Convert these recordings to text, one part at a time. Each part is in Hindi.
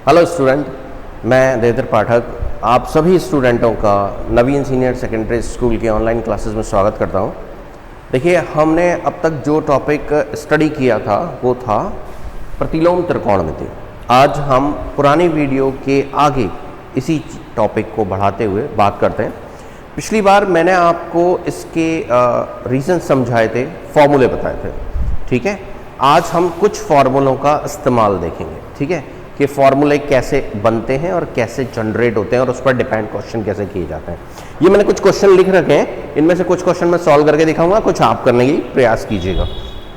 हेलो स्टूडेंट, मैं देवेंद्र पाठक आप सभी स्टूडेंटों का नवीन सीनियर सेकेंडरी स्कूल के ऑनलाइन क्लासेस में स्वागत करता हूं। देखिए, हमने अब तक जो टॉपिक स्टडी किया था वो था प्रतिलोम त्रिकोणमिति। आज हम पुरानी वीडियो के आगे इसी टॉपिक को बढ़ाते हुए बात करते हैं। पिछली बार मैंने आपको इसके रीज़न समझाए थे, फॉर्मूले बताए थे, ठीक है। आज हम कुछ फार्मूलों का इस्तेमाल देखेंगे, ठीक है, कि फार्मूले कैसे बनते हैं और कैसे जनरेट होते हैं और उस पर डिपेंड क्वेश्चन कैसे किए जाते हैं। ये मैंने कुछ क्वेश्चन लिख रखे हैं, इनमें से कुछ क्वेश्चन मैं सॉल्व करके दिखाऊंगा, कुछ आप करने की प्रयास कीजिएगा,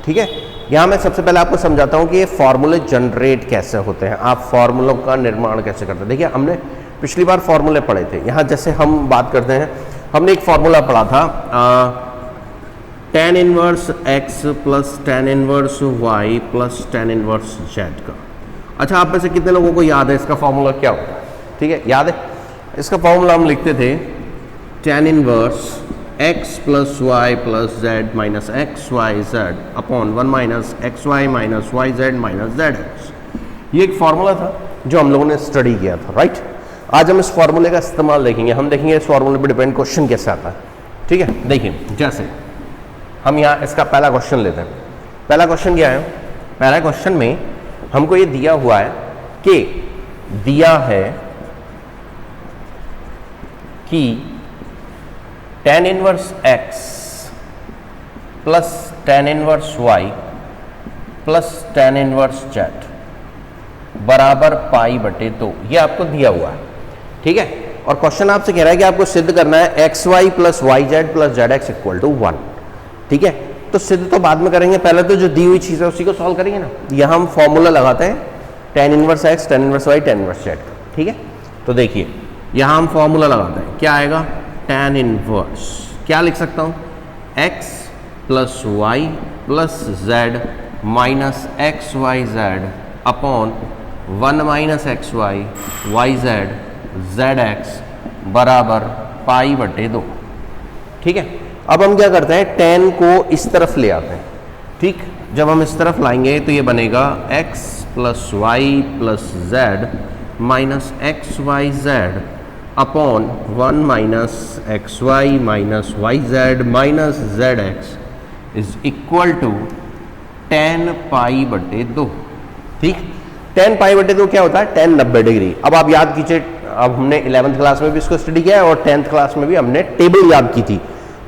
ठीक है। यहाँ मैं सबसे पहले आपको समझाता हूँ कि ये फार्मूले जनरेट कैसे होते हैं, आप फार्मूलों का निर्माण कैसे करते हैं। देखिए, हमने पिछली बार फार्मूले पढ़े थे। यहाँ जैसे हम बात करते हैं, हमने एक फार्मूला पढ़ा था tan inverse x plus tan inverse y plus tan inverse z का। अच्छा, आप में से कितने लोगों को याद है इसका फॉर्मूला क्या होता है? ठीक है, याद है? इसका फॉर्मूला हम लिखते थे tan inverse x plus y plus z minus x y z upon 1 minus x y minus y z minus z x. ये एक फार्मूला था जो हम लोगों ने स्टडी किया था, राइट। आज हम इस फार्मूले का इस्तेमाल देखेंगे। हम देखेंगे इस फार्मूले पर डिपेंड क्वेश्चन कैसे आता है, ठीक है। देखिए, जैसे हम यहाँ इसका पहला क्वेश्चन लेते हैं। पहला क्वेश्चन क्या है? पहला क्वेश्चन में हमको ये दिया हुआ है कि दिया है कि tan inverse x plus tan inverse y plus tan inverse z बराबर पाई बटे 2। ये आपको दिया हुआ है, ठीक है। और क्वेश्चन आपसे कह रहा है कि आपको सिद्ध करना है x y plus y z plus z x equal to 1, ठीक है। तो सिद्ध तो बाद में करेंगे, पहले तो जो दी हुई चीज़ है उसी को सॉल्व करेंगे ना। यहाँ हम फॉर्मूला लगाते हैं tan inverse x, tan inverse y, tan inverse z, ठीक है। तो देखिए, यहाँ हम फॉर्मूला लगाते हैं, क्या आएगा? tan इनवर्स, क्या लिख सकता हूँ? x plus y plus z minus x y z upon 1 minus x y y z z x बराबर पाई बटे 2, ठीक है। अब हम क्या करते हैं, tan को इस तरफ ले आते हैं, ठीक। जब हम इस तरफ लाएंगे तो ये बनेगा x plus y plus z minus x y z upon 1 minus x y minus y z minus z x is equal to tan pi बटे 2, ठीक। tan पाई बटे 2 क्या होता है? tan 90 degree. अब आप याद कीजिए, अब हमने 11th क्लास में भी इसको स्टडी किया है और 10th क्लास में भी हमने टेबल याद की थी,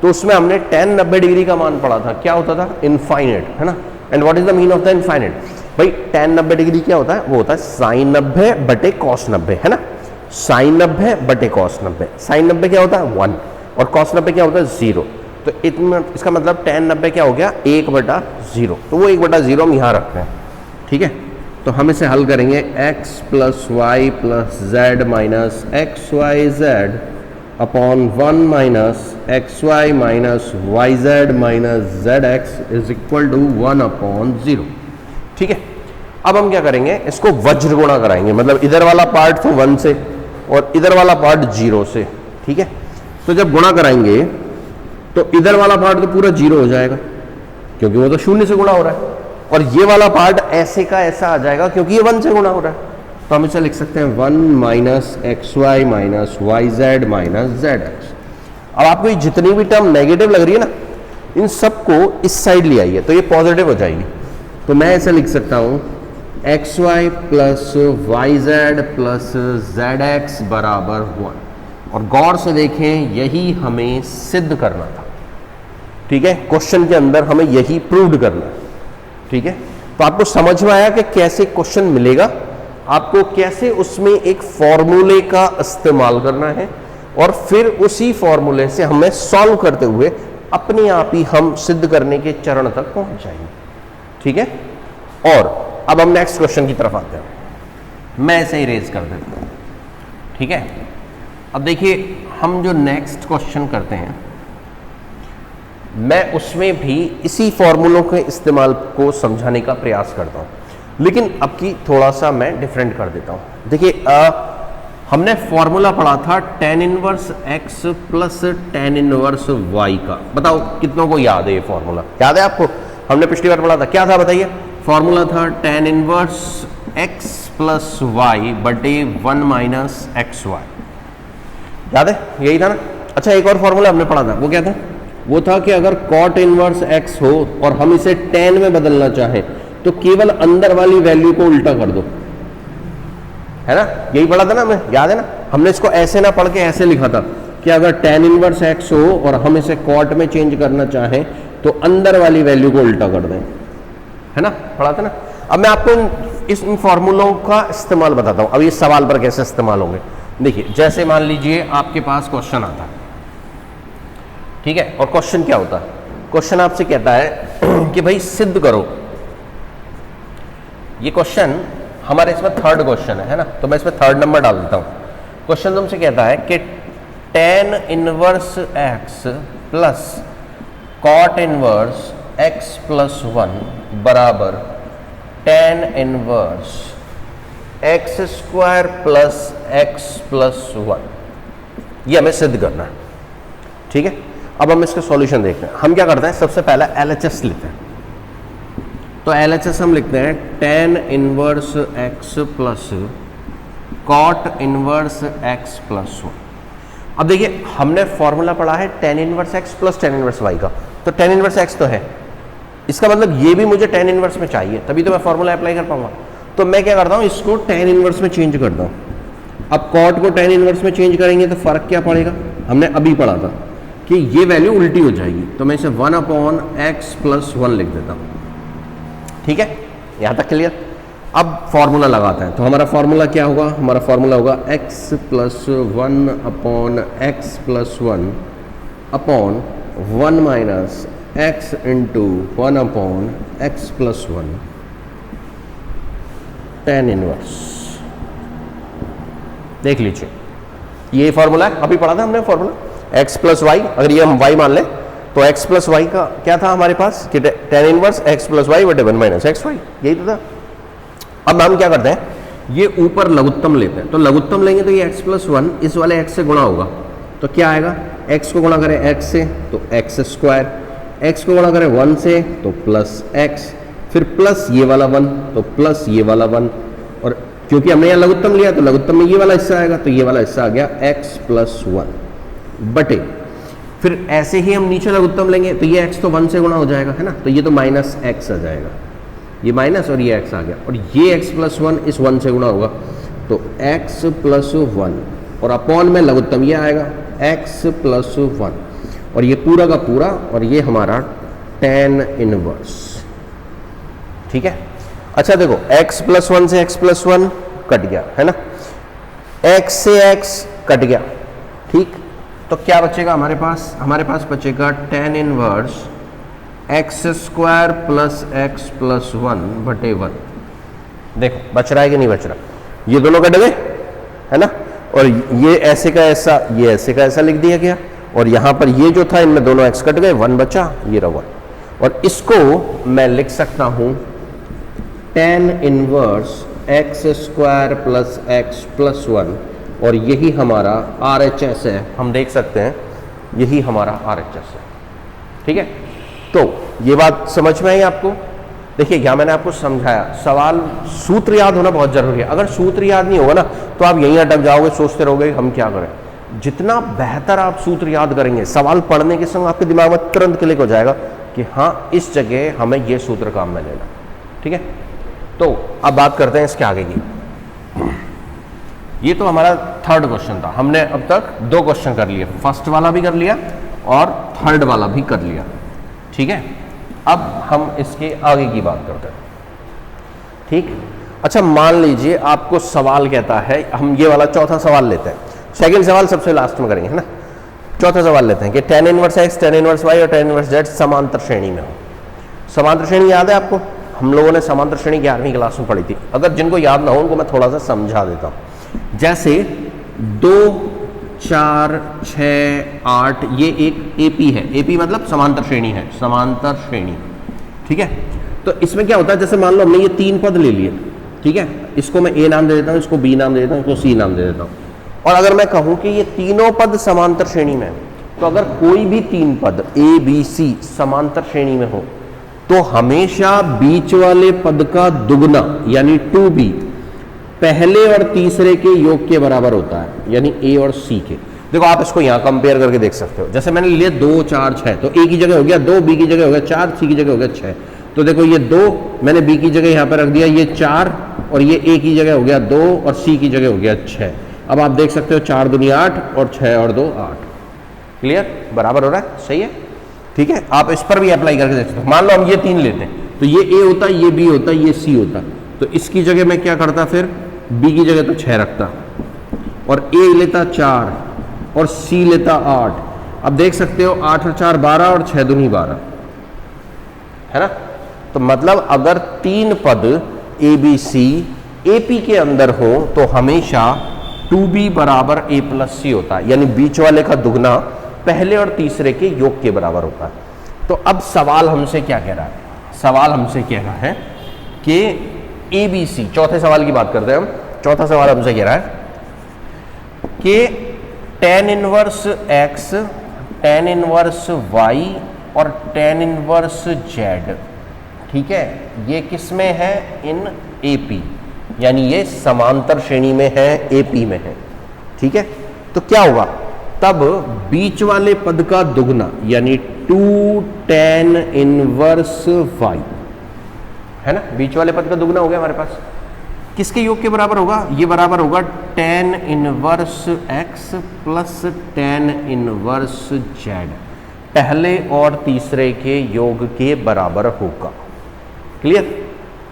तो उसमें हमने tan 90 डिग्री का मान पढ़ा था। क्या होता था? इनफाइनाइट, है ना। And what is the mean of the infinite? भाई, tan 90 डिग्री क्या होता है? वो होता है sin 90 बटे cos 90, है ना। sin 90 बटे cos 90। sin 90 क्या होता है? 1, और cos 90 क्या होता है? 0। तो इसका मतलब tan 90 क्या हो गया? 1/0। तो वो 1/0 हम यहाँ रखते हैं, ठीक है। तो हम इसे हल करेंगे, x plus y plus z minus x y z upon 1 minus x y minus y z minus z x is equal to 1/0, ठीक है। अब हम क्या करेंगे, इसको वज्र गुणा कराएंगे, मतलब इधर वाला पार्ट तो 1 से और इधर वाला पार्ट 0 से, ठीक है। तो जब गुणा कराएंगे तो इधर वाला पार्ट तो पूरा 0 हो जाएगा क्योंकि वो तो 0 से गुणा हो रहा है, और ये वाला पार्ट ऐसे का ऐसा आ जाएगा क्योंकि ये 1 से गुणा हो रहा है। तो हम इसे लिख सकते हैं 1 minus x y minus y z minus z x. अब आपको ये जितनी भी टर्म नेगेटिव लग रही है ना, इन सबको इस साइड ले आइए तो ये पॉजिटिव हो जाएगी। तो मैं ऐसे लिख सकता हूँ x y plus y z plus z x बराबर 1। और गौर से देखें, यही हमें सिद्ध करना था, ठीक है। क्वेश्चन के अंदर हमें यही प्रूव करना है, ठीक है। तो आपको समझ में आया कि कैसे क्वेश्चन मिलेगा, आपको कैसे उसमें एक फॉर्मूले का इस्तेमाल करना है, और फिर उसी फॉर्मूले से हमें सॉल्व करते हुए अपने आप ही हम सिद्ध करने के चरण तक पहुंच जाएंगे, ठीक है। और अब हम नेक्स्ट क्वेश्चन की तरफ आते हैं। मैं इसे इरेज कर देता हूं, ठीक है। अब देखिए, हम जो नेक्स्ट क्वेश्चन करते हैं, मैं उसमें भी इसी फॉर्मूलों के इस्तेमाल को समझाने का प्रयास करता हूं, लेकिन अब की थोड़ा सा मैं डिफरेंट कर देता हूं। देखिए, हमने फॉर्मूला पढ़ा था tan inverse x plus tan inverse y का। बताओ कितनों को याद है ये फॉर्मूला? याद है आपको? हमने पिछली बार पढ़ा था, क्या था बताइए? फॉर्मूला था tan inverse x plus y बटे 1 माइनस एक्स वाई, याद है यही था ना। अच्छा एक और फॉर्मूला हमने पढ़ा था, वो क्या था? वो था कि अगर कॉट इनवर्स एक्स हो और हम इसे tan में बदलना चाहें तो केवल अंदर वाली वैल्यू को उल्टा कर दो, है ना, यही पढ़ा था ना हमें, याद है ना। हमने इसको ऐसे ना पढ़ के ऐसे लिखा था कि अगर tan इनवर्स एक्स हो और हम इसे कॉट में चेंज करना चाहें तो अंदर वाली वैल्यू को उल्टा कर दें, है ना, पढ़ा था ना। अब मैं आपको इन फॉर्मूलों का इस्तेमाल बताता हूं। अब ये सवाल पर कैसे इस्तेमाल होंगे, देखिए जैसे मान लीजिए आपके पास क्वेश्चन आता है, ठीक है, और क्वेश्चन क्या होता है? क्वेश्चन आपसे कहता है कि भाई सिद्ध करो, ये क्वेश्चन हमारे इसमें थर्ड क्वेश्चन है ना, तो मैं इसमें थर्ड नंबर डाल देता हूं। क्वेश्चन तुमसे कहता है कि tan inverse x plus cot inverse x plus 1 बराबर tan inverse x square plus x plus 1, ये हमें सिद्ध करना है, ठीक है। अब हम इसका सॉल्यूशन देखते हैं। हम क्या करते हैं, सबसे पहला LHS लिखते हैं। तो LHS हम लिखते हैं tan inverse x plus cot inverse x plus 1। अब देखिए हमने फॉर्मूला पढ़ा है tan inverse x plus tan inverse y का, तो tan इनवर्स एक्स तो है, इसका मतलब ये भी मुझे tan इनवर्स में चाहिए, तभी तो मैं फॉर्मूला अप्लाई कर पाऊंगा। तो मैं क्या करता हूँ, इसको tan इनवर्स में चेंज करता हूँ। अब कॉट को tan इनवर्स में चेंज करेंगे तो फर्क क्या पड़ेगा, हमने अभी पढ़ा था कि ये वैल्यू उल्टी हो जाएगी, तो मैं इसे 1/x प्लस 1 लिख देता हूँ, ठीक है, यहाँ तक क्लियर। अब फॉर्मूला लगाते हैं, तो हमारा फॉर्मूला क्या होगा, हमारा फॉर्मूला होगा x plus 1/x plus 1 upon 1 minus x into 1/x plus 1 tan inverse. देख लीजिए ये फॉर्मूला है, अभी पढ़ा था हमने फॉर्मूला, x प्लस वाई, अगर ये हम y मान लें तो x प्लस वाई का क्या था हमारे पास कि tan inverse x plus y बटे 1 माइनस एक्स वाई, यही तो था। अब हम क्या करते हैं, ये ऊपर लघुत्तम लेते हैं, तो लघुत्तम लेंगे तो ये x प्लस 1 इस वाले x से गुणा होगा, तो क्या आएगा, x को गुणा करें x से तो x स्क्वायर, x को गुणा करें 1 से तो प्लस x, फिर प्लस ये वाला 1 तो प्लस ये वाला 1, और क्योंकि हमने यहाँ लघुत्तम लिया तो लघुत्तम में ये वाला हिस्सा आएगा, तो ये वाला हिस्सा आ गया x प्लस 1 बटे, फिर ऐसे ही हम नीचे लघुत्तम लेंगे तो ये x तो 1 से गुणा हो जाएगा, है ना, तो ये तो माइनस x आ जाएगा, ये माइनस और ये x आ गया, और ये x प्लस 1 इस 1 से गुणा होगा तो x प्लस 1 और अपॉन में लघुत्तम ये आएगा x प्लस 1 और ये पूरा का पूरा, और ये हमारा tan इनवर्स, ठीक है। अच्छा देखो x प्लस 1 से x प्लस 1 कट गया, है ना, x से x कट गया, ठीक, तो क्या बचेगा हमारे पास बचेगा tan inverse x square plus x plus 1 बटे 1। देखो बच रहा है कि नहीं बच रहा, ये दोनों कट गए, है ना, और ये ऐसे का ऐसा, ये ऐसे का ऐसा लिख दिया गया, और यहाँ पर ये जो था इनमें दोनों x कट गए, 1 बचा, ये रहा 1, और इसको मैं लिख सकता हूँ tan inverse x square plus x plus 1, और यही हमारा RHS है, हम देख सकते हैं यही हमारा RHS है, ठीक है। तो ये बात समझ में आई आपको? देखिए यहाँ मैंने आपको समझाया, सवाल सूत्र याद होना बहुत जरूरी है, अगर सूत्र याद नहीं होगा ना तो आप यहीं अटक जाओगे, सोचते रहोगे हम क्या करें। जितना बेहतर आप सूत्र याद करेंगे, सवाल पढ़ने के संग आपके दिमाग में तुरंत क्लिक हो जाएगा कि हाँ इस जगह हमें ये सूत्र काम में लेना, ठीक है। तो अब बात करते हैं इसके आगे की। ये तो हमारा थर्ड क्वेश्चन था, हमने अब तक 2 क्वेश्चन कर लिए, फर्स्ट वाला भी कर लिया और थर्ड वाला भी कर लिया, ठीक है। अब हम इसके आगे की बात करते हैं, ठीक। अच्छा मान लीजिए आपको सवाल कहता है, हम ये वाला चौथा सवाल लेते हैं, सेकंड सवाल सबसे लास्ट में करेंगे, है ना। चौथा सवाल लेते हैं कि tan inverse x, tan inverse y और tan इनवर्स z समांतर श्रेणी में हो। समांतर श्रेणी याद है आपको, हम लोगों ने समांतर श्रेणी 11वीं क्लास में पढ़ी थी, अगर जिनको याद ना हो उनको मैं थोड़ा सा समझा देता हूँ। जैसे 2 4 6 8 ये एक AP है, AP मतलब समांतर श्रेणी है, समांतर श्रेणी, ठीक है। तो इसमें क्या होता है, जैसे मान लो हमने ये 3 पद ले लिए, ठीक है, इसको मैं A नाम दे देता हूँ, इसको B नाम दे देता हूँ, इसको C नाम दे देता हूँ, और अगर मैं कहूँ कि ये तीनों पद समांतर श्रेणी में है, तो अगर कोई भी 3 पद A B C समांतर श्रेणी में हो तो हमेशा बीच वाले पद का दुगना यानी 2B पहले और तीसरे के योग के बराबर होता है, यानी ए और सी के। देखो आप इसको यहां कंपेयर करके देख सकते हो, जैसे मैंने लिया 2 4 6, तो ए की जगह हो गया 2, बी की जगह हो गया 4, सी की जगह हो गया 6। तो देखो ये 2 मैंने बी की जगह यहां पर रख दिया, ये 4, और ये ए की जगह हो गया 2 और सी की जगह हो गया 6। अब आप देख सकते हो 4 दूनी 8 और 6 और 2 8। क्लियर? बराबर हो रहा है, सही है, ठीक है। आप इस पर भी अप्लाई करके देख सकते हो। मान लो हम ये 3 लेते हैं, तो ये ए होता, ये बी होता, ये सी होता, तो इसकी जगह मैं क्या करता, फिर बी की जगह तो 6 रखता, और ए लेता 4 और सी लेता 8। अब देख सकते हो 8 और 4 12 और 6 दूनी 12, है ना। तो मतलब अगर 3 पद A B C A P के अंदर हो तो हमेशा 2b बराबर a प्लस सी होता है, यानी बीच वाले का दुगना पहले और तीसरे के योग के बराबर होता है। तो अब सवाल हमसे क्या कह रहा है? सवाल हमसे कह रहा है कि ए बी सी, चौथे सवाल की बात करते हैं हम। चौथा सवाल हमसे कह रहा है कि tan inverse x, tan inverse y और tan इनवर्स z, ठीक है, ये किस में है? इन AP, यानी ये समांतर श्रेणी में है, AP में है, ठीक है। तो क्या होगा तब? बीच वाले पद का दुगना, यानी 2 tan इनवर्स y, है ना, बीच वाले पद का दुगना हो गया हमारे पास। किसके योग के बराबर होगा? ये बराबर होगा tan inverse x plus tan inverse z, पहले और तीसरे के योग के बराबर होगा। क्लियर?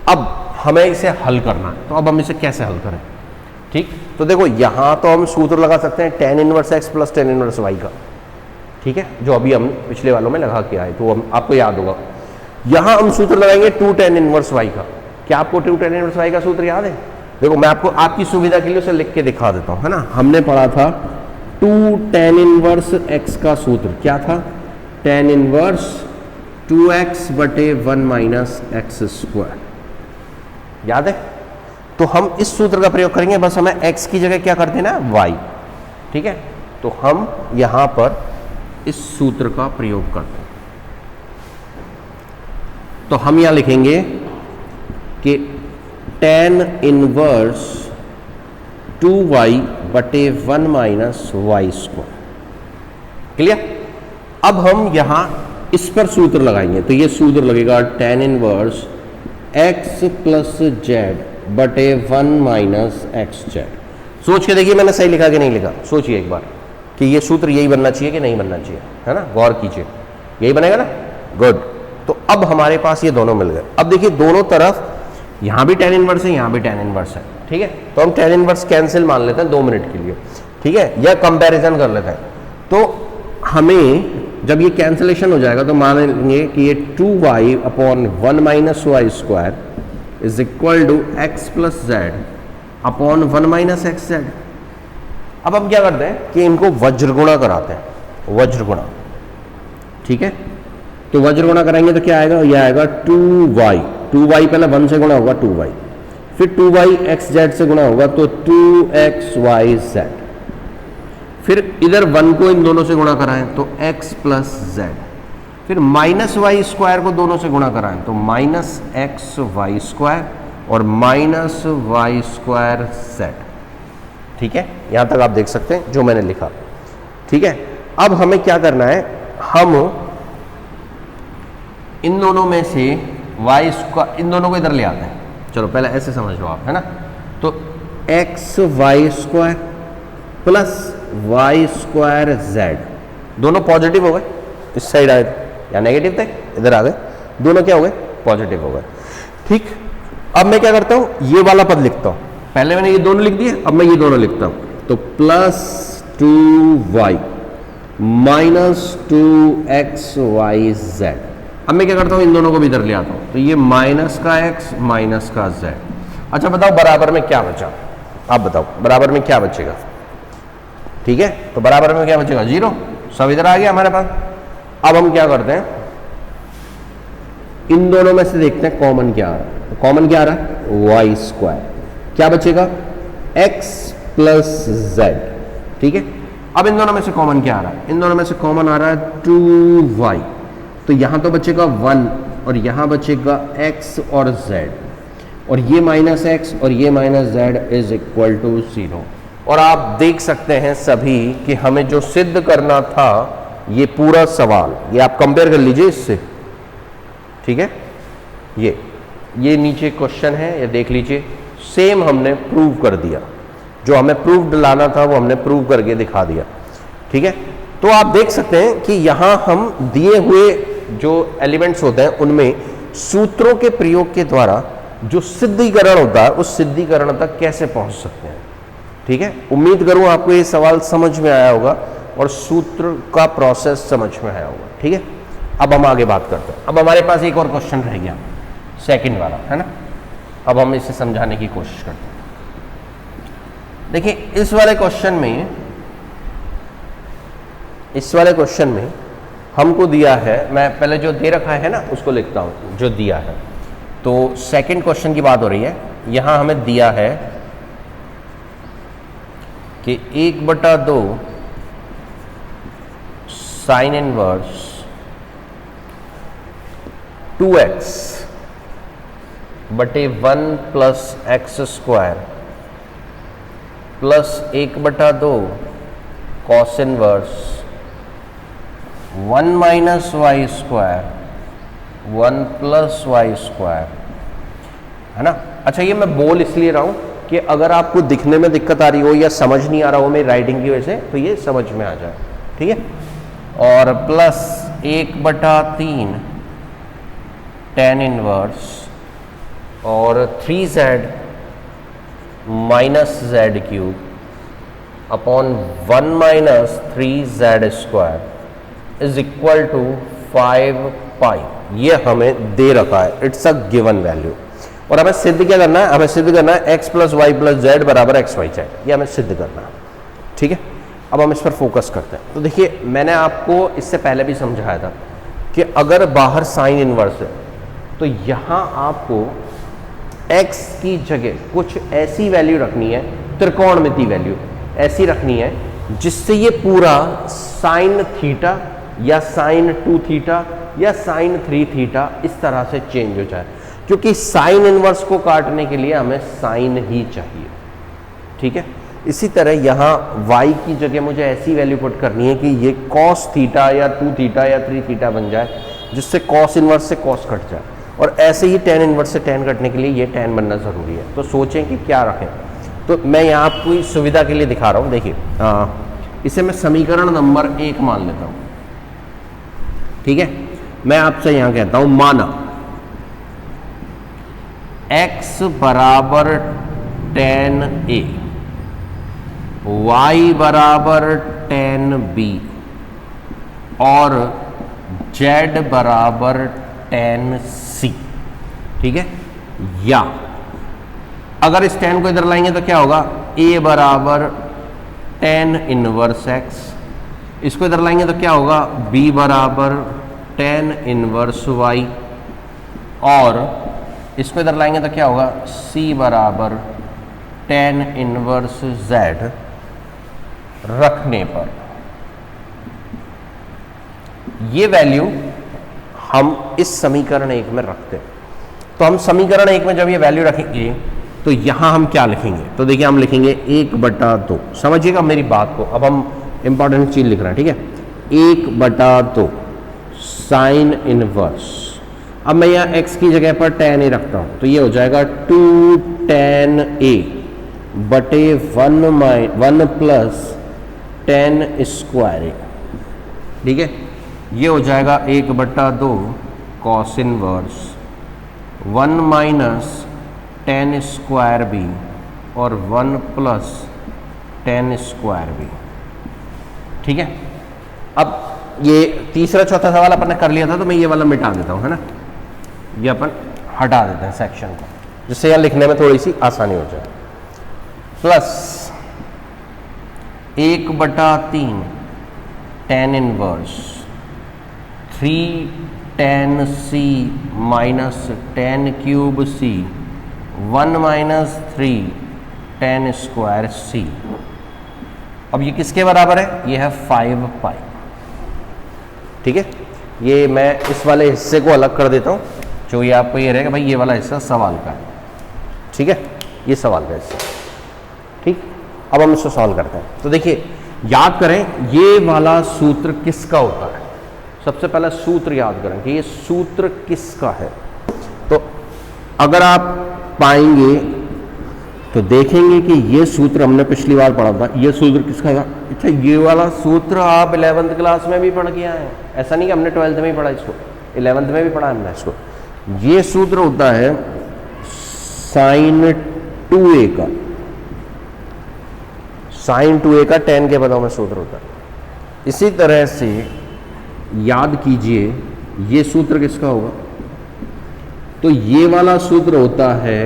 अब हमें इसे हल करना है, तो अब हम इसे कैसे हल करें? ठीक, तो देखो यहां तो हम सूत्र लगा सकते हैं tan inverse x plus tan inverse y का, ठीक है, जो अभी हम पिछले वालों में लगा के आए, तो हम आपको याद होगा। यहां हम सूत्र लगाएंगे 2 tan इनवर्स y का। क्या आपको 2 tan इनवर्स y का सूत्र याद है? देखो मैं आपको आपकी सुविधा के लिए उसे लिख के दिखा देता हूं, है ना। हमने पढ़ा था 2 tan इनवर्स x का सूत्र क्या था? tan इनवर्स 2x बटे 1 माइनस एक्स स्क्वायर, याद है? तो हम इस सूत्र का प्रयोग करेंगे, बस हमें x की जगह क्या कर देना? y, ठीक है। तो हम यहां पर इस सूत्र का प्रयोग करते हैं, तो हम यहां लिखेंगे कि tan इनवर्स 2y बटे 1 माइनस वाई स्क्वायर। क्लियर? अब हम यहां इस पर सूत्र लगाएंगे, तो ये सूत्र लगेगा tan inverse x plus Z बटे 1 माइनस एक्स जेड। सोच के देखिए मैंने सही लिखा कि नहीं लिखा, सोचिए एक बार कि ये सूत्र यही बनना चाहिए कि नहीं बनना चाहिए, है ना, गौर कीजिए, यही बनेगा ना। गुड। तो अब हमारे पास ये दोनों मिल गए। अब देखिए दोनों तरफ, यहां भी tan इनवर्स है, यहां भी tan इनवर्स है, ठीक है। तो हम tan इनवर्स कैंसिल मान लेते हैं 2 मिनट के लिए, ठीक है, या कंपैरिजन कर लेते हैं। तो हमें जब ये कैंसिलेशन हो जाएगा तो मान लेंगे कि ये 2y upon 1 minus y square is equal to x plus z upon 1 minus x z. अब हम क्या करते हैं कि इनको वज्रगुणा कराते हैं, वज्रगुणा, ठीक है। तो वज्रगुणा कराएंगे तो क्या आएगा? ये आएगा 2y पहले 1 से गुणा होगा 2y, फिर 2y एक्स जेड से गुणा होगा तो 2xy जेड, फिर इधर 1 को इन दोनों से गुणा कराएं तो x प्लस जेड, फिर माइनस वाई स्क्वायर को दोनों से गुणा कराएं तो माइनस एक्स वाई स्क्वायर और माइनस वाई स्क्वायर जेड, ठीक है। यहां तक आप देख सकते हैं जो मैंने लिखा, ठीक है। अब हमें क्या करना है? हम इन दोनों में से वाई स्क्वायर, इन दोनों को इधर ले आते हैं। चलो पहले ऐसे समझ लो आप, है ना। तो x y square plus y square z, दोनों पॉजिटिव हो गए, इस साइड आए थे या नेगेटिव थे, इधर आ गए, दोनों क्या हो गए? पॉजिटिव हो गए, ठीक। अब मैं क्या करता हूं? ये वाला पद लिखता हूं, पहले मैंने ये दोनों लिख दिए, अब मैं ये दोनों लिखता हूं। तो plus 2y minus 2xy Z. अब मैं क्या करता हूं? इन दोनों को भी इधर ले आता हूं, तो ये माइनस का x माइनस का z। अच्छा बताओ बराबर में क्या बचा? आप बताओ बराबर में क्या बचेगा? ठीक है, तो बराबर में क्या बचेगा? 0। सब इधर आ गया हमारे पास। अब हम क्या करते हैं? इन दोनों में से देखते हैं कॉमन क्या आ रहा है। कॉमन क्या आ रहा है? Y square. क्या बचेगा? x प्लस जेड, ठीक है। अब इन दोनों में से कॉमन क्या आ रहा है? इन दोनों में से कॉमन आ रहा है 2y, तो यहां तो बचेगा 1 और यहां बचेगा x और z। और ये माइनस एक्स और ये minus z is equal to 0। और आप देख सकते हैं सभी कि हमें जो सिद्ध करना था, ये पूरा सवाल ये आप कंपेयर कर लीजिए इससे, ठीक है। ये नीचे क्वेश्चन है, ये देख लीजिए, सेम हमने प्रूव कर दिया, जो हमें प्रूफ लाना था वो हमने प्रूव करके दिखा दिया, ठीक है। तो आप देख सकते हैं कि यहां हम दिए हुए जो एलिमेंट्स होते हैं उनमें सूत्रों के प्रयोग के द्वारा जो सिद्धीकरण होता है उस सिद्धीकरण तक कैसे पहुंच सकते हैं, ठीक है। उम्मीद करूं आपको ये सवाल समझ में आया होगा और सूत्र का प्रोसेस समझ में आया होगा, ठीक है। अब हम आगे बात करते हैं। अब हमारे पास एक और क्वेश्चन रह गया, सेकंड वाला, है ना। अब हम इसे समझाने की कोशिश करते हैं। देखिए इस वाले क्वेश्चन में हमको दिया है, मैं पहले जो दे रखा है ना उसको लिखता हूं, जो दिया है। तो सेकंड क्वेश्चन की बात हो रही है, यहां हमें दिया है कि 1/2 साइन इनवर्स 2x बटे 1 plus x square plus 1/2 cos inverse 1 minus y square 1 plus y square, है ना। अच्छा, ये मैं बोल इसलिए रहा हूं कि अगर आपको दिखने में दिक्कत आ रही हो या समझ नहीं आ रहा हो मेरी राइटिंग की वजह से, तो ये समझ में आ जाए, ठीक है। और प्लस 1/3 tan इनवर्स और 3z minus z cube upon 1 minus 3z square is equal to 5 pi. ये हमें दे रखा है, इट्स अ गिवन वैल्यू। और हमें सिद्ध क्या करना है, हमें सिद्ध करना है x plus y plus z बराबर एक्स वाई जेड, ये हमें सिद्ध करना है, ठीक है। अब हम इस पर फोकस करते हैं। तो देखिए मैंने आपको इससे पहले भी समझाया था कि अगर बाहर साइन इनवर्स है तो यहां आपको x की जगह कुछ ऐसी वैल्यू रखनी है, त्रिकोणमिति वैल्यू ऐसी रखनी है जिससे ये पूरा साइन थीटा या साइन 2 थीटा या साइन 3 थीटा इस तरह से चेंज हो जाए, क्योंकि साइन इनवर्स को काटने के लिए हमें साइन ही चाहिए, ठीक है। इसी तरह यहाँ y की जगह मुझे ऐसी वैल्यू पुट करनी है कि ये cos थीटा या 2 थीटा या 3 थीटा बन जाए, जिससे cos इनवर्स से cos कट जाए। और ऐसे ही tan इनवर्स से tan कटने के लिए ये tan बनना ज़रूरी है। तो सोचें कि क्या रखें। तो मैं यहाँ आपको सुविधा के लिए दिखा रहा हूँ। देखिए इसे मैं समीकरण नंबर 1 मान लेता हूँ, ठीक है। मैं आपसे यहाँ कहता हूँ माना x बराबर tan a, y बराबर tan b और z बराबर tan c, ठीक है। या अगर इस tan को इधर लाएंगे तो क्या होगा, a बराबर tan इनवर्स x, इसको इधर लाएंगे तो क्या होगा, b बराबर tan इनवर्स y और इसको इधर लाएंगे तो क्या होगा, c बराबर tan इनवर्स z। रखने पर ये वैल्यू हम इस समीकरण 1 में रखते हैं। तो हम समीकरण 1 में जब ये वैल्यू रखेंगे तो यहां हम क्या लिखेंगे, तो देखिए हम लिखेंगे 1/2। समझिएगा मेरी बात को, अब हम इंपॉर्टेंट चीज लिख रहे हैं, ठीक है। 1/2 साइन इनवर्स, अब मैं यहाँ x की जगह पर tan a रखता हूं तो ये हो जाएगा 2 tan a बटे 1 प्लस tan स्क्वायर a, ठीक है। ये हो जाएगा 1/2 cos inverse 1 minus tan square b और 1 प्लस tan स्क्वायर b, ठीक है। अब ये तीसरा चौथा सवाल अपन ने कर लिया था, तो मैं ये वाला मिटा देता हूँ, है ना। ये अपन हटा देते हैं सेक्शन को, जिससे यहाँ लिखने में थोड़ी सी आसानी हो जाए। Plus 1/3 tan inverse 3 tan c minus tan cube c 1 minus 3 tan square c। अब ये किसके बराबर है, ये है 5 पाई, ठीक है। ये मैं इस वाले हिस्से को अलग कर देता हूँ, जो ये आपको ये रहेगा भाई, ये वाला हिस्सा सवाल का है, ठीक है, ये सवाल का हिस्सा। ठीक, अब हम इसको सॉल्व करते हैं। तो देखिए याद करें ये वाला सूत्र किसका होता है। सबसे पहला सूत्र याद करें कि ये सूत्र किसका है। तो अगर आप पाएंगे तो देखेंगे कि ये सूत्र हमने पिछली बार पढ़ा था। ये सूत्र किसका था? अच्छा, ये वाला सूत्र आप 11th क्लास में भी पढ़ के आए हैं। ऐसा नहीं कि हमने 12th में ही पढ़ा इसको, 11th में भी पढ़ा हमने इसको। ये सूत्र होता है sin 2a का, sin 2a का tan के पदों में सूत्र होता है। इसी तरह से याद कीजिए ये सूत्र किसका होगा। तो ये वाला सूत्र होता है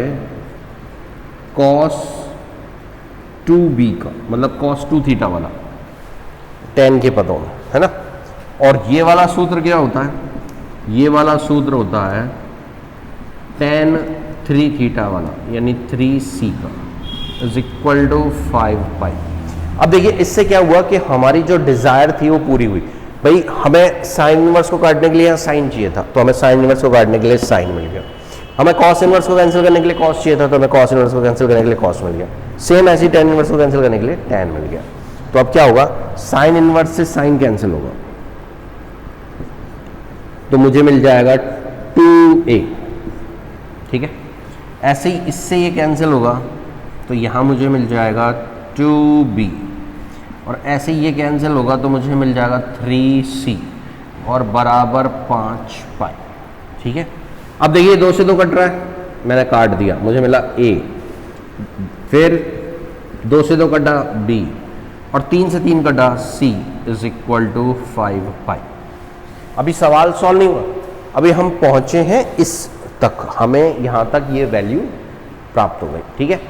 cos 2b का, मतलब cos 2 थीटा वाला, tan के पदों में, है ना। और ये वाला सूत्र क्या होता है? ये वाला सूत्र होता है tan 3 थीटा वाला, यानी 3c का इज इक्वल टू 5 पाई। अब देखिए इससे क्या हुआ कि हमारी जो डिजायर थी वो पूरी हुई। भाई हमें साइन इनवर्स को काटने के लिए यहाँ साइन चाहिए था, तो हमें साइन इनवर्स को काटने के लिए साइन मिल गया। हमें कॉस इनवर्स को कैंसिल करने के लिए कॉस चाहिए था, तो हमें कॉस इनवर्स को कैंसिल करने के लिए कॉस मिल गया। सेम ऐसी tan इनवर्स को कैंसिल करने के लिए tan मिल गया। तो अब क्या होगा? साइन इनवर्स से साइन कैंसिल होगा, तो मुझे मिल जाएगा 2a। ठीक है, ऐसे ही इससे ये कैंसिल होगा, तो यहाँ मुझे मिल जाएगा 2b, और ऐसे ही ये कैंसिल होगा तो मुझे मिल जाएगा 3c और बराबर 5 पाई। ठीक है, अब देखिए 2 से 2 कट रहा है, मैंने काट दिया, मुझे मिला a, फिर 2 से 2 कटा b, और 3 से 3 कटा c इज इक्वल टू 5 पाई। अभी सवाल सॉल्व नहीं हुआ, अभी हम पहुंचे हैं इस तक, हमें यहां तक ये वैल्यू प्राप्त हो गई। ठीक है,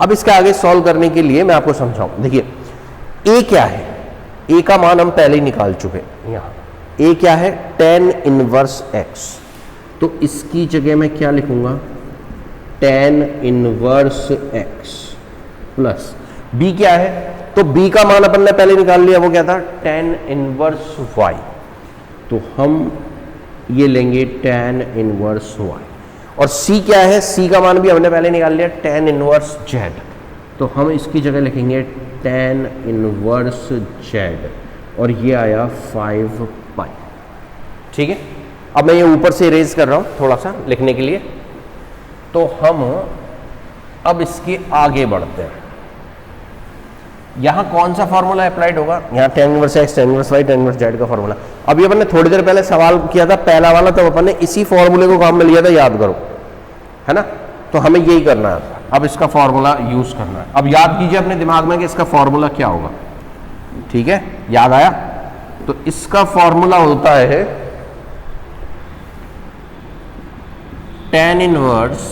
अब इसके आगे सॉल्व करने के लिए मैं आपको समझाऊं। देखिए a क्या है? a का मान हम पहले ही निकाल चुके हैं। यहाँ a क्या है? tan inverse x। तो इसकी जगह मैं क्या लिखूंगा? tan inverse x plus b क्या है? तो b का मान अपन ने पहले निकाल लिया, वो क्या था? tan inverse y। तो हम ये लेंगे tan इनवर्स y। और c क्या है? c का मान भी हमने पहले निकाल लिया, tan इनवर्स z। तो हम इसकी जगह लिखेंगे tan इनवर्स z, और ये आया 5 पाई। ठीक है, अब मैं ये ऊपर से इरेज कर रहा हूं थोड़ा सा लिखने के लिए। तो हम अब इसके आगे बढ़ते हैं। यहां कौन सा फॉर्मूला अप्लाइड होगा? यहाँ tan inverse x, tan inverse y, tan inverse z का फॉर्मूला। अभी अपन ने थोड़ी देर पहले सवाल किया था पहला वाला, तो अपन ने इसी फॉर्मूले को काम में लिया था, याद करो, है ना। तो हमें यही करना है, अब इसका फॉर्मूला यूज करना है। अब याद कीजिए अपने दिमाग में कि इसका फॉर्मूला क्या होगा। ठीक है, याद आया? तो इसका फॉर्मूला होता है tan inverse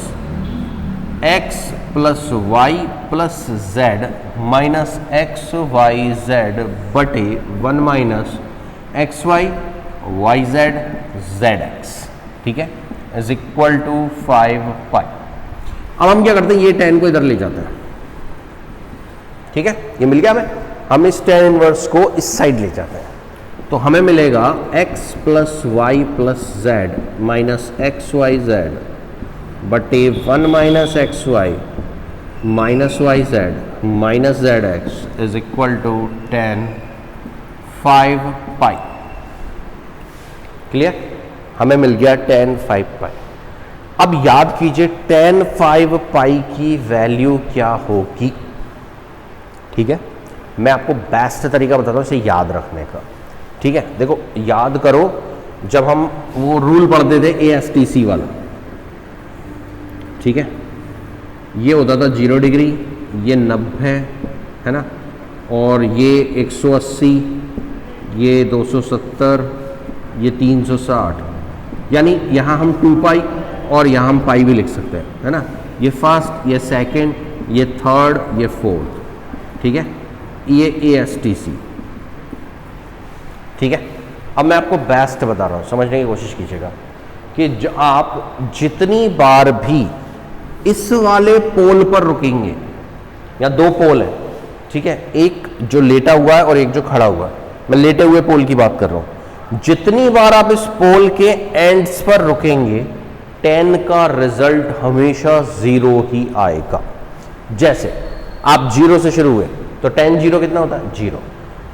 x plus y plus z minus x y z बटे 1 minus x y y z z x. ठीक है, इज इक्वल टू 5 पाई। अब हम क्या करते हैं? ये tan को इधर ले जाते हैं। ठीक है, ये मिल गया हमें। हम इस tan इनवर्स को इस साइड ले जाते हैं, तो हमें मिलेगा x plus y plus z minus x y z बटे 1 minus x y minus y z minus z x is equal to tan 5 pi. Clear? हमें मिल गया tan 5 पाई। अब याद कीजिए tan 5 पाई की वैल्यू क्या होगी। ठीक है, मैं आपको बेस्ट तरीका बताता हूं इसे याद रखने का। ठीक है, देखो याद करो, जब हम वो रूल पढ़ते थे ASTC वाला, ठीक है, ये होता था 0 डिग्री, ये 90 है ना, और ये 180, ये 270, ये 360, यानी यहाँ हम 2 पाई और यहाँ हम पाई भी लिख सकते हैं, है ना। ये फर्स्ट, ये सेकंड, ये थर्ड, ये फोर्थ। ठीक है, ये ASTC। ठीक है, अब मैं आपको बेस्ट बता रहा हूँ, समझने की कोशिश कीजिएगा कि आप जितनी बार भी इस वाले पोल पर रुकेंगे, या 2 पोल है, ठीक है, एक जो लेटा हुआ है और एक जो खड़ा हुआ है, मैं लेटे हुए पोल की बात कर रहा हूं। जितनी बार आप इस पोल के एंड्स पर रुकेंगे, 10 का रिजल्ट हमेशा 0 ही आएगा। जैसे आप 0 से शुरू हुए तो 10 0 कितना होता है 0।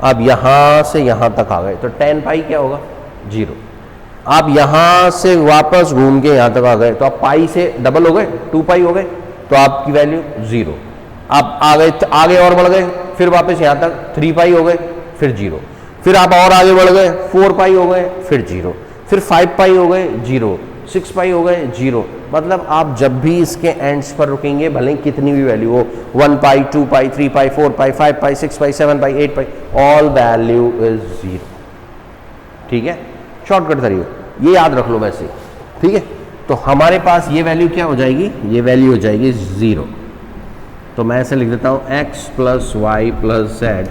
आप यहां से यहां तक आ गए तो 10 पाई क्या होगा 0। आप यहां से वापस घूम के यहां तक आ गए तो आप पाई से डबल हो गए 2 पाई हो गए तो आपकी वैल्यू 0। आप आगे और बढ़ गए फिर वापस यहां तक 3 पाई हो गए फिर 0। फिर आप और आगे बढ़ गए 4 पाई हो गए फिर 0। फिर 5 पाई हो गए 0। 6 पाई हो गए 0। मतलब आप जब भी इसके एंड्स पर रुकेंगे भले कितनी भी वैल्यू हो 1 पाई 2 पाई 3 पाई 4 पाई 5 पाई 6 पाई 7 पाई 8 पाई ऑल वैल्यू इज 0। ठीक है, शॉर्टकट तरीका ये याद रख लो वैसे। ठीक है, तो हमारे पास ये वैल्यू क्या हो जाएगी, ये वैल्यू हो जाएगी 0। तो मैं ऐसे लिख देता हूँ x plus y plus z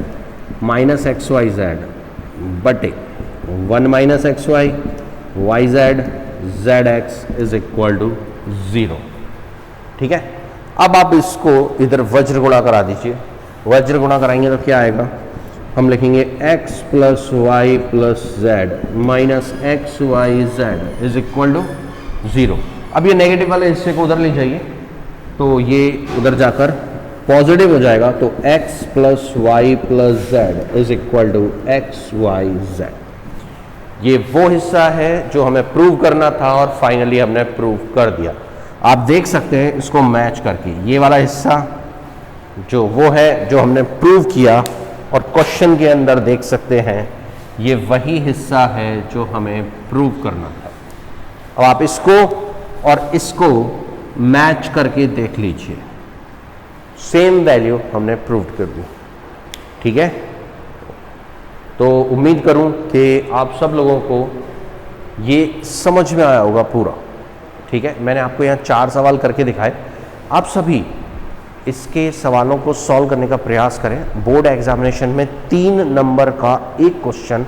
minus x y z बटे 1 minus x y y z z x is equal to 0। ठीक है, अब आप इसको इधर वज्र गुणा करा दीजिए। वज्र गुणा कराएंगे तो क्या आएगा, हम लिखेंगे x plus y plus z minus x y z is equal to 0। अब ये नेगेटिव वाले हिस्से को उधर ले जाइए तो ये उधर जाकर पॉजिटिव हो जाएगा। तो x plus y plus z is equal to x y z. ये वो हिस्सा है जो हमें प्रूव करना था और फाइनली हमने प्रूव कर दिया। आप देख सकते हैं इसको मैच करके, ये वाला हिस्सा जो वो है जो हमने प्रूव किया और क्वेश्चन के अंदर देख सकते हैं ये वही हिस्सा है जो हमें प्रूव करना था। अब आप इसको और इसको मैच करके देख लीजिए, सेम वैल्यू हमने प्रूव कर दी। ठीक है, तो उम्मीद करूं कि आप सब लोगों को ये समझ में आया होगा पूरा। ठीक है, मैंने आपको यहाँ 4 सवाल करके दिखाए। आप सभी इसके सवालों को सॉल्व करने का प्रयास करें। बोर्ड एग्जामिनेशन में 3 नंबर का एक क्वेश्चन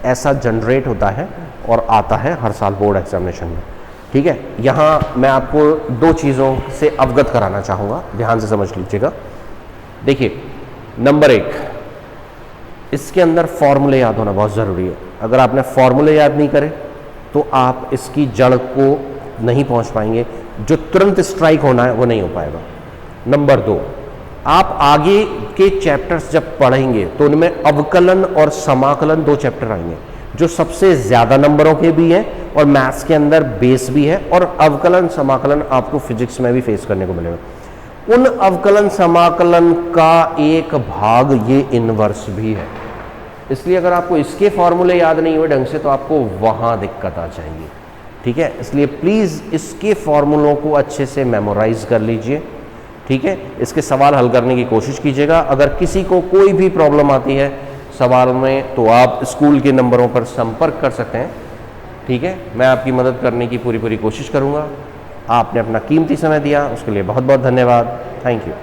ऐसा जनरेट होता है और आता है हर साल बोर्ड एग्जामिनेशन में। ठीक है, यहाँ मैं आपको 2 चीज़ों से अवगत कराना चाहूँगा, ध्यान से समझ लीजिएगा। देखिए, नंबर 1, इसके अंदर फॉर्मूले याद होना बहुत ज़रूरी है। अगर आपने फॉर्मूले याद नहीं करे तो आप इसकी जड़ को नहीं पहुँच पाएंगे, जो तुरंत स्ट्राइक होना है वो नहीं हो पाएगा। नंबर 2, आप आगे के चैप्टर्स जब पढ़ेंगे तो उनमें अवकलन और समाकलन 2 चैप्टर आएंगे जो सबसे ज़्यादा नंबरों के भी हैं और मैथ्स के अंदर बेस भी है, और अवकलन समाकलन आपको फिजिक्स में भी फेस करने को मिलेगा। उन अवकलन समाकलन का एक भाग ये इनवर्स भी है, इसलिए अगर आपको इसके फॉर्मूले याद नहीं हुए ढंग से तो आपको वहाँ दिक्कत आ जाएगी। ठीक है, इसलिए प्लीज़ इसके फॉर्मूलों को अच्छे से मेमोराइज कर लीजिए। ठीक है, इसके सवाल हल करने की कोशिश कीजिएगा। अगर किसी को कोई भी प्रॉब्लम आती है सवाल में तो आप स्कूल के नंबरों पर संपर्क कर सकते हैं। ठीक है, मैं आपकी मदद करने की पूरी कोशिश करूँगा। आपने अपना कीमती समय दिया, उसके लिए बहुत बहुत धन्यवाद। Thank you.